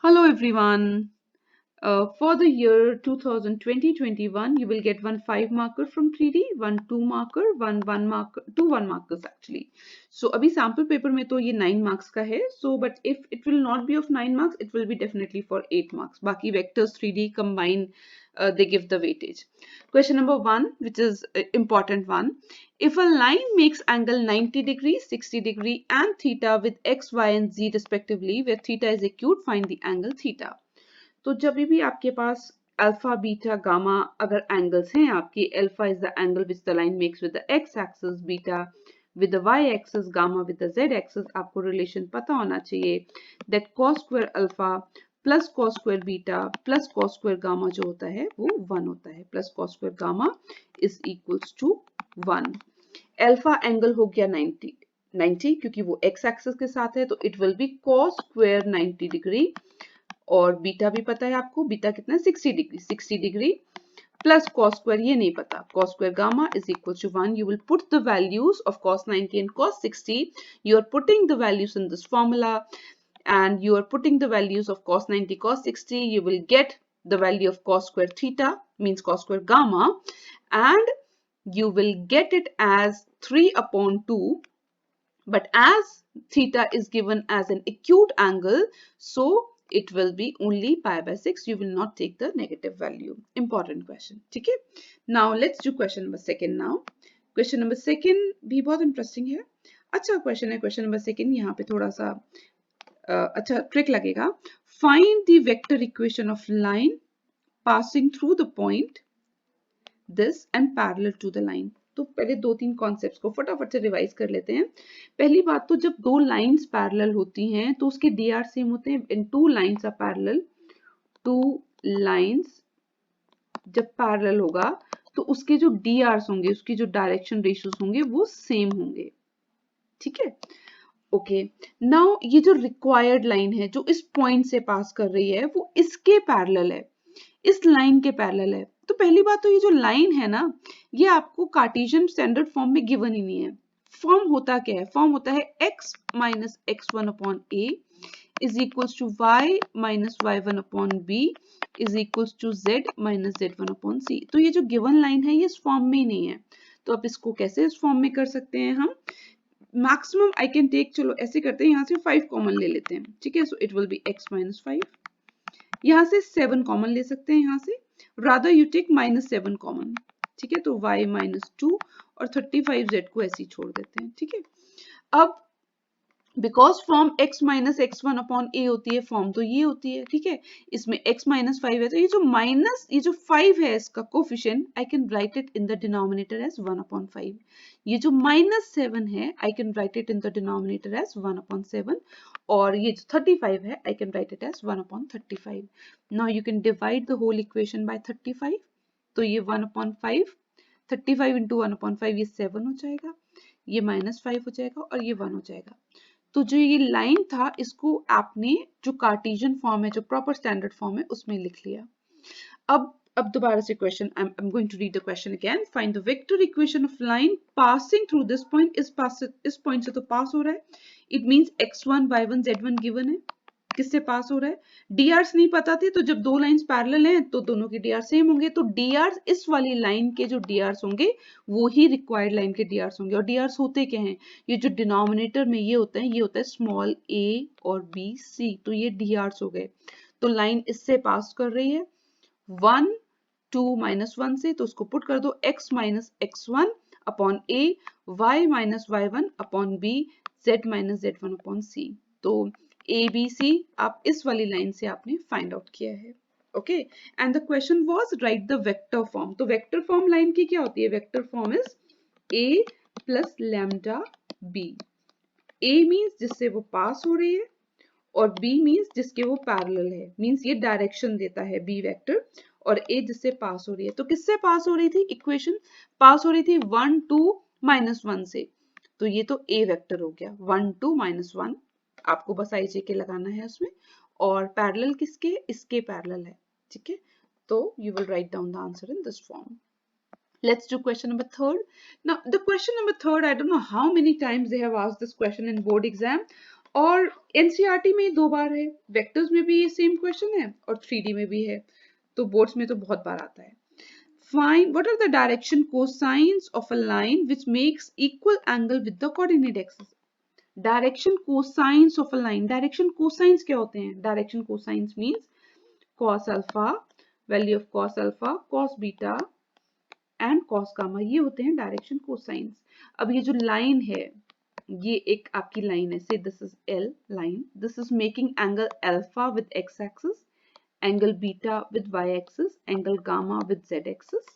Hello everyone. For the year 2020-21, you will get one 5 marker from 3D, one 2 marker, one 1 marker, two 1 markers actually. So अभी sample paper में तो ये 9 marks का है. So but if it will not be of 9 marks, it will be definitely for 8 marks. बाकी vectors 3D combine, they give the weightage. Question number 1, which is important one. If a line makes angle 90 degree, 60 degree and theta with x, y and z respectively, where theta is acute, find the angle theta. तो जब भी आपके पास alpha beta gamma अगर angles हैं आपकी alpha is the angle which the line makes with the X axis beta with the Y axis gamma with the Z axis आपको relation पता होना चाहिए that cos square alpha plus cos square beta plus cos square gamma जो होता है वो 1 होता है plus cos square gamma is equals to 1. Alpha angle हो गया 90 क्योंकि वो x एक्सिस के साथ है तो it will B cos square 90 degree और बीटा भी पता है आपको बीटा कितना है 60 डिग्री प्लस cos स्क्वायर ये नहीं पता cos square gamma is equal to 1. You will put the values of cos 90 and cos 60. You are putting the values in this formula and you are putting the values of cos 90 cos 60. You will get the value of cos square theta means cos square gamma and you will get it as 3 upon 2. But as theta is given as an acute angle, so it will be only pi by 6. You will not take the negative value. Important question. ठीक है? Now let's do question number second now. Question number second भी बहुत interesting है. अच्छा question है. Question number second यहाँ पे थोड़ा सा अच्छा trick लगेगा. Find the vector equation of line passing through the point this and parallel to the line. तो पहले दो तीन कॉन्सेप्ट्स को फटाफट से रिवाइज कर लेते हैं. पहली बात तो जब दो लाइंस पैरेलल होती हैं तो उसके डी आर सेम होते हैं. इन two lines are parallel, two lines जब पैरेलल होगा तो उसके जो डी आर्स होंगे उसकी जो डायरेक्शन रेशियोज होंगे वो सेम होंगे. ठीक है. ओके नाउ ये जो रिक्वायर्ड लाइन है जो इस पॉइंट से पास कर रही है वो इसके पैरेलल है, इस लाइन के पैरेलल है. तो पहली बात तो ये जो लाइन है ना ये आपको कार्टेशियन स्टैंडर्ड फॉर्म में गिवन ही नहीं है. फॉर्म होता क्या है? फॉर्म होता है x minus x1 upon a is equals to y minus y1 upon b is equals to z minus z1 upon c. तो ये जो गिवन लाइन है ये इस फॉर्म में ही नहीं है. तो आप इसको कैसे इस फॉर्म में कर सकते हैं? हम मैक्सिमम आई कैन टेक, चलो ऐसे करते हैं, यहाँ से 5 कॉमन ले लेते हैं. ठीक है. So it will B x minus 5. यहाँ से 7 कॉमन ले सकते हैं. यहाँ से rather you take minus 7 common. ठीक है. तो y माइनस 2 और 35z को ऐसे ही छोड़ देते हैं. ठीक है. अब because form x minus x1 upon a होती है, फॉर्म तो ये होती है. ठीक है. इसमें x माइनस 5 है तो ये जो 5 है इसका coefficient I can write it in the denominator as 1 upon 5. ये जो माइनस 7 है I can write it in the denominator as 1 upon 7 और ये जो 35 है I can write it as 1 upon 35. Now you can divide the whole equation by 35. तो ये 1 upon 5, 35 into 1 upon 5 ये 7 हो जाएगा, ये माइनस 5 हो जाएगा और ये 1 हो जाएगा. तो जो ये लाइन था इसको आपने जो कार्टेशियन फॉर्म है जो प्रॉपर स्टैंडर्ड फॉर्म है उसमें लिख लिया. अब दोबारा से question, I am going to read the question again. Find the vector equation of line passing through this point. इस पॉइंट से तो पास हो रहा है. It means x1 y1 z1 given है. किससे पास हो रहा है? डीआर्स नहीं पता थे तो जब दो लाइंस पैरेलल हैं तो दोनों के डीआर सेम होंगे. तो डीआर्स इस वाली लाइन के जो डीआर्स होंगे वो ही रिक्वायर्ड लाइन के डीआर्स होंगे. और डीआर्स होते क्या हैं? ये जो डिनोमिनेटर में ये होता है, ये होता है स्मॉल a और b c. तो ये डीआर्स हो गए. तो लाइन इससे पास कर रही है 1 2 माइनस 1 से, तो उसको पुट कर दो x minus x1 upon a, y minus y1 upon b, z minus z1 upon c. तो ए बी सी आप इस वाली लाइन से आपने फाइंड आउट किया है. Okay. And the question was right the vector form. तो वेक्टर फॉर्म लाइन की क्या होती है? Vector form is a plus lambda b. a means जिससे वो पास हो रही है और b मीन्स जिसके वो पैरेलल है. मीन्स ये डायरेक्शन देता है b वेक्टर और a जिससे पास हो रही है. तो किससे पास हो रही थी? इक्वेशन पास हो रही थी 1 2 माइनस 1 से. तो ये तो a वेक्टर हो गया 1 2 माइनस 1. आपको बस आई जे के लगाना है उसमें. और पैरेलल किसके? इसके पैरेलल है. ठीक है. तो you will write down the answer in this form. Let's do question number third. Now, the question number third, I don't know how many times they have asked this question in board exam. और NCERT में 2 बार है, vectors में भी ये same question है और 3D में भी है, तो बोर्ड्स में तो बहुत बार आता है। Find what are the direction cosines of a line which makes equal angle with the coordinate axis. Direction cosines of a line. Direction cosines क्या होते हैं? Direction cosines means cos alpha, value of cos alpha, cos beta and cos gamma. ये होते हैं direction cosines. अब ये जो line है, ये एक आपकी line है. Say this is L line. This is making angle alpha with x-axis, angle beta with y-axis, angle gamma with z-axis.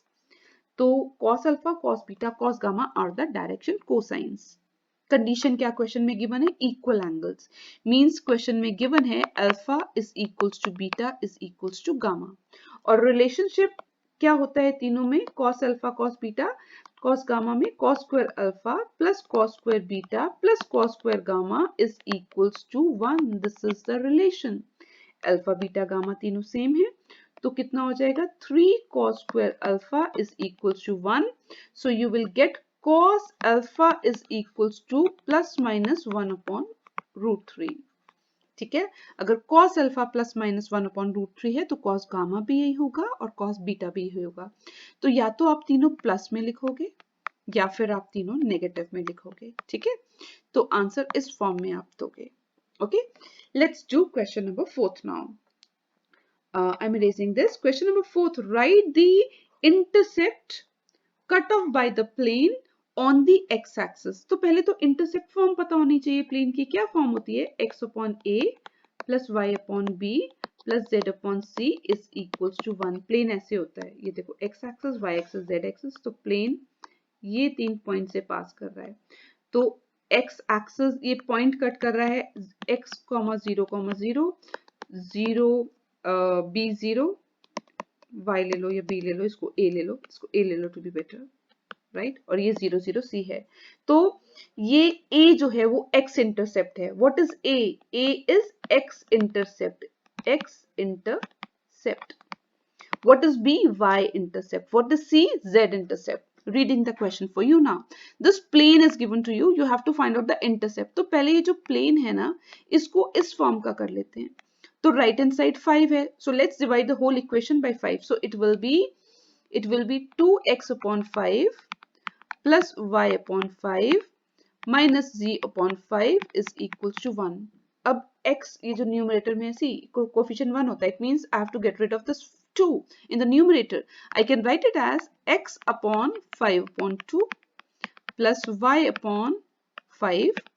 तो cos alpha, cos beta, cos gamma are the direction cosines. Condition क्या question में given है? Equal angles. Means question में given है alpha is equals to beta is equals to gamma. और relationship क्या होता है तीनों में? cos alpha cos beta cos gamma में cos square alpha plus cos square beta plus cos square gamma is equals to 1. This is the relation. Alpha beta gamma तीनों same है, तो कितना हो जाएगा? 3 cos square alpha is equals to 1. So you will get cos alpha is equals to plus minus 1 upon root 3. ठीक है, अगर cos alpha plus minus 1 upon root 3 है तो cos gamma भी यही होगा और cos beta भी यही होगा. तो या तो आप तीनों प्लस में लिखोगे या फिर आप तीनों नेगेटिव में लिखोगे. ठीक है, तो आंसर इस फॉर्म में आप दोगे. Okay, let's do question number 4 now. I'm erasing this. Question number 4. Write the intercept cut off by the plane on the x-axis. तो पहले तो intercept form पता होनी चाहिए plane की. क्या form होती है? x upon a plus y upon b plus z upon c is equals to 1. plane ऐसे होता है. ये देखो x-axis, y-axis, z-axis. तो plane ये 3 पॉइंट से पास कर रहा है. तो x-axis ये पॉइंट कट कर रहा है x, 0, 0, 0 b0, y ले लो या b ले लो, इसको a ले लो, इसको a ले लो टू बी बेटर, राइट. और ये 0, 0 c है. तो ये a जो है वो x इंटरसेप्ट है. What is a? a is x intercept. x intercept. What is b? Y intercept. What is c? Z intercept. Reading the question for you now. This plane is given to you. You have to find out the intercept. तो पहले ये जो plane है ना, इसको इस form का कर लेते हैं. तो right hand side 5 है. So let's divide the whole equation by 5. So it will be 2x upon 5 plus y upon 5 minus z upon 5 is equals to 1. अब x ये जो न्यूमरेटर में है, सी कोफिशिएंट 1 होता है. It means I have to get rid of this 2 in the numerator. I can write it as x upon 5 upon 2 plus y upon 5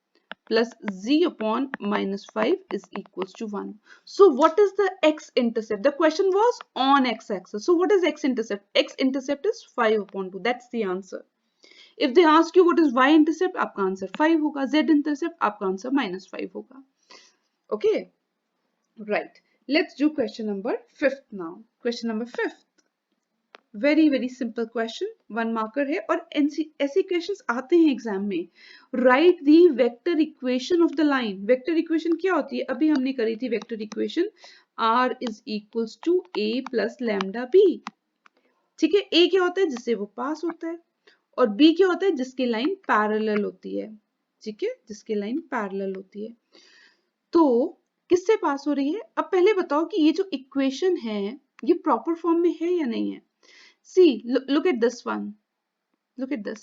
plus z upon minus 5 is equals to 1. So what is the x-intercept? The question was on x-axis. So what is x-intercept? X-intercept is 5 upon 2. That's the answer. If they ask you what is y-intercept, आपका answer 5 होगा. Z-intercept, आपका answer minus 5 होगा. Okay, right. Let's do question number 5 now. Question number 5. Very simple question, 1 marker है और ऐसे questions आते हैं exam में. Write the vector equation of the line. Vector equation क्या होती है? अभी हमने करी थी vector equation r is equals to a plus lambda b. ठीक है, a क्या होता है? जिससे वो पास होता है, और b क्या होता है? जिसकी लाइन पैरेलल होती है. ठीक है, जिसकी लाइन पैरेलल होती है. तो किससे पास हो रही है? अब पहले बताओ कि ये जो इक्वेशन है ये प्रॉपर फॉर्म में है या नहीं है. See, look at this one. Look at this.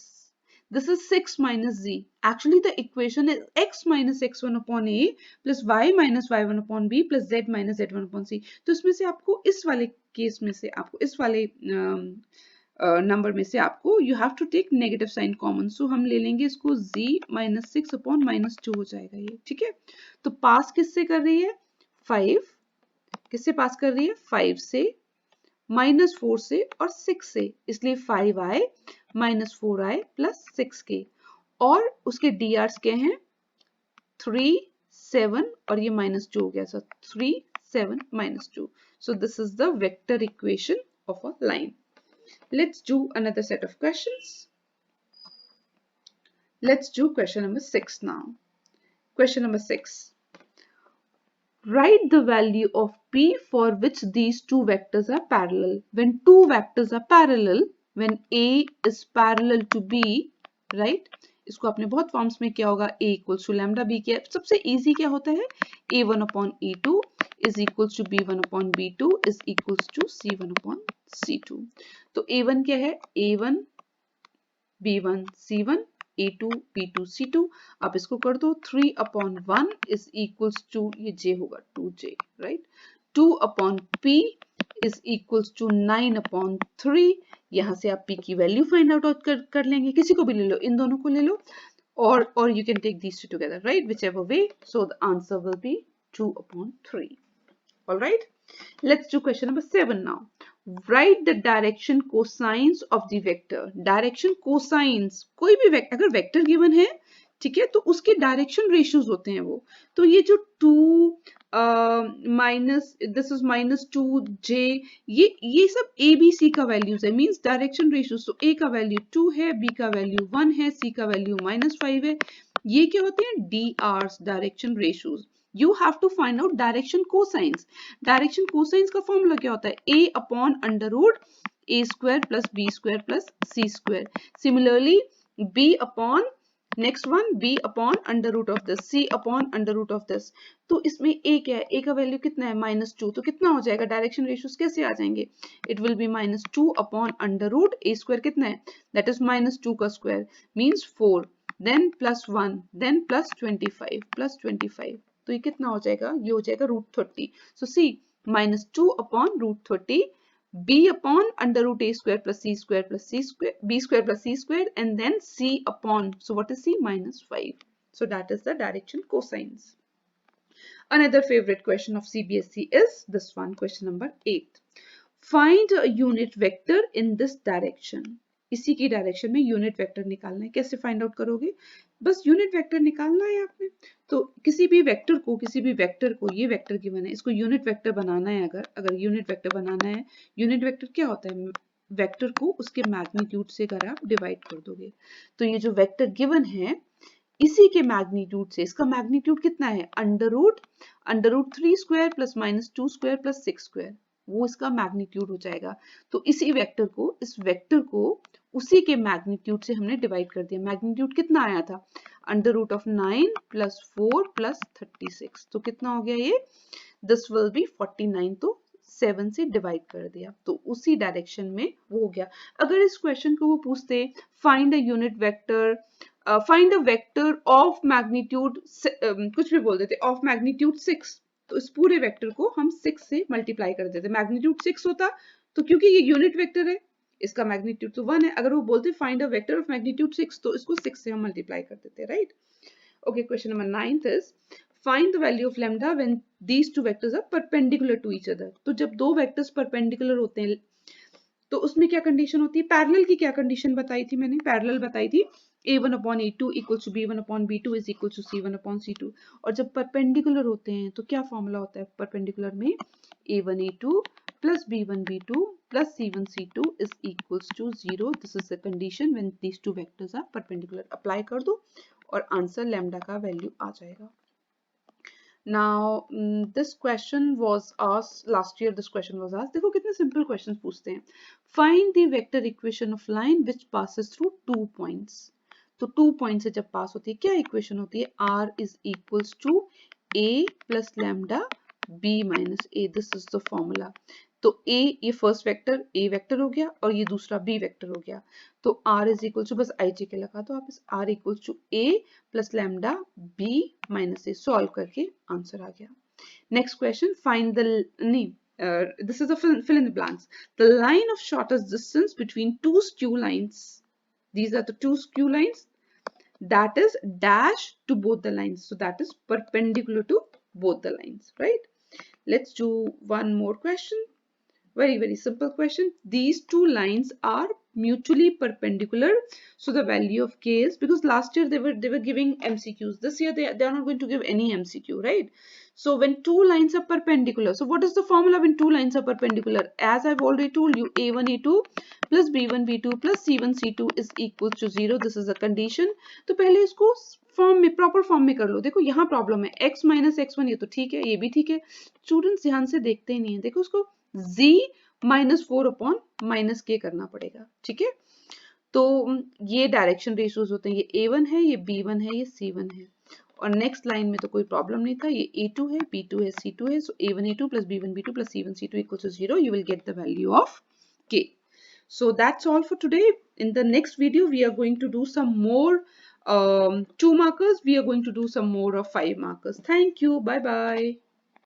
This is 6 minus z. Actually, the equation is x minus x1 upon a plus y minus y1 upon b plus z minus z1 upon c. तो इसमें से आपको इस वाले case में से आपको इस वाले नंबर में से आपको you have to take negative sign common. So हम ले लेंगे इसको z minus 6 upon minus 2 हो जाएगा ये. ठीक है, तो पास किससे कर रही है? 5. किससे पास कर रही है? 5 से, -4 से और 6 से, इसलिए 5i minus 4i plus 6k. और उसके DRs क्या हैं? 3, 7 और ये -2 हो गया. So 3, 7, -2. So this is the vector equation of a line. Let's do another set of questions. Let's do question number 6 now. Question number 6. Write the value of p for which these two vectors are parallel. When two vectors are parallel, when a is parallel to b, right? इसको आपने बहुत forms में किया होगा, a equals to lambda B किया। सबसे easy क्या होता है, a1 upon a2 is equals to b1 upon b2 is equals to c1 upon c2। तो a1 क्या है, a1 b1 c1 a2 b2 c2। आप इसको कर दो, 3 अपॉन 1 इज इक्वल्स टू, ये j होगा 2j, right. 2 upon p is equals to 9 upon 3। यहाँ से आप p की वैल्यू फाइंड आउट कर लेंगे, किसी को भी ले लो, इन दोनों को ले लो, or you can take these two together, right, whichever way. So the answer will be 2 upon 3. All right, let's do question number 7 now. Write the direction cosines of the vector. Direction cosines, कोई भी अगर vector given है, ठीक है, तो उसके direction ratios होते हैं वो। तो ये जो 2 माइनस दिस इज -2j, ये सब ए बी सी का वैल्यूज है, मींस डायरेक्शन रेशियोज। तो ए का वैल्यू 2 है, बी का वैल्यू 1 है, सी का वैल्यू -5 है। ये क्या होते हैं, D Rs, direction ratios. You have to find out direction cosines. Direction cosines का फॉर्मूला क्या होता है, a upon under root a square plus b square plus c square. Similarly b upon next one b upon under root of this, c upon under root of this. तो इसमें a क्या है, a का value कितना है, -2। तो कितना हो जाएगा, डायरेक्शन रेशियोज कैसे आ जाएंगे, it will be -2 upon under root a square कितना है, दैट इज -2 का स्क्वायर मीन्स 4, देन +1, देन +25 तो ये कितना हो जाएगा, ये हो जाएगा √30। So C -2 upon √30, b upon under root a square plus c square plus c square, b square plus c square, and then c upon, so what is c, -5. So that is the direction cosines. Another favorite question of CBSE is this one, question number 8. Find a unit vector in this direction. इसी की direction में unit vector निकालना है। कैसे find out करोगे, बस unit vector निकालना है आपने। तो किसी भी वेक्टर को ये वेक्टर गिवन है, इसको यूनिट वेक्टर बनाना है। अगर यूनिट वेक्टर बनाना है, यूनिट वेक्टर क्या होता है, वेक्टर को उसके मैग्नीट्यूड से अगर आप डिवाइड कर दोगे, तो ये जो वेक्टर गिवन है इसी के मैग्नीट्यूड से, इसका मैग्नीट्यूड कितना है, under root 3 square plus -2 square plus 6 square, वो इसका मैग्नीट्यूड हो जाएगा। तो इस वेक्टर को उसी के मैग्नीट्यूड से हमने डिवाइड कर दिया। मैग्नीट्यूड कितना आया था, under root of 9 plus 4 plus 36। तो कितना हो गया ये, दिस विल बी 49। तो 7 से डिवाइड कर दिया, तो उसी डायरेक्शन में वो हो गया। अगर इस क्वेश्चन को वो पूछते find a unit vector, find a vector of magnitude, कुछ भी बोल देते, ऑफ मैग्नीट्यूड 6, तो इस पूरे वेक्टर को हम 6 से मल्टीप्लाई कर देते। मैग्नीट्यूड 6 होता, तो क्योंकि ये यूनिट वेक्टर है, इसका मैग्नीट्यूड तो 1 है। अगर वो बोलते find a vector of magnitude 6, तो इसको 6 से हम मल्टीप्लाई कर देते, right. Okay, question number 9 is find the value of lambda when these two vectors are perpendicular to each other. तो जब दो वेक्टर्स परपेंडिकुलर होते हैं, तो उसमें क्या कंडीशन होती है, पैरेलल की क्या कंडीशन बताई थी मैंने, पैरेलल बताई थी a1 upon a2 equals to b1 upon b2 is equals to c1 upon c2। और जब परपेंडिकुलर होते हैं तो क्या फॉर्मूला होता है परपेंडिकुलर में, a1 a2 plus b1 b2 plus c1 c2 is equals to 0। This is the condition when these two vectors are perpendicular. Apply कर दो और आंसर लैम्डा का वैल्यू आ जाएगा। Now this question was asked last year. This question was asked. देखो कितने simple questions पूछते हैं। Find the vector equation of line which passes through 2 points. तो 2 points से जब पास होती है क्या इक्वेशन होती है, r is equals to a plus lambda b minus a. This is the formula. तो a ये फर्स्ट वेक्टर a वेक्टर हो गया और ये दूसरा b वेक्टर हो गया। तो r इज इक्वल टू, बस ij के लगा तो आप इस r equal to a plus lambda b minus a, solve करके आंसर आ गया। Next question, find the this is a fill in the blanks. The line of shortest distance between two skew lines. These are the two skew lines that is dash to both the lines. So that is perpendicular to both the lines, right? Let's do one more question. Very simple question. These two lines are mutually perpendicular, so the value of k is, because last year they were giving MCQs, this year they are not going to give any MCQ, right? So when two lines are perpendicular, so what is the formula when two lines are perpendicular? As I've already told you, a1 a2 plus b1 b2 plus c1 c2 is equals to 0. This is a condition. तो पहले इसको form में, proper form में कर लो। देखो यहाँ problem है x minus x1, ये तो ठीक है, ये भी ठीक है। स्टूडेंट्स ध्यान से देखते ही नहीं है। देखो उसको z -4 अपॉन -k करना पड़ेगा, ठीक है। तो ये डायरेक्शन रेशियोज होते हैं, ये A1 है, ये B1 है, ये C1 है। और नेक्स्ट लाइन में तो कोई प्रॉब्लम नहीं था, ये A2 है, B2 है, C2 है, सो A1 A2 plus B1 B2 plus C1 C2 equals to 0, you will get the value of K. So that's all for today. In the next video, we are going to do some more 2 markers. We are going to do some more of 5 markers. Thank you. Bye bye.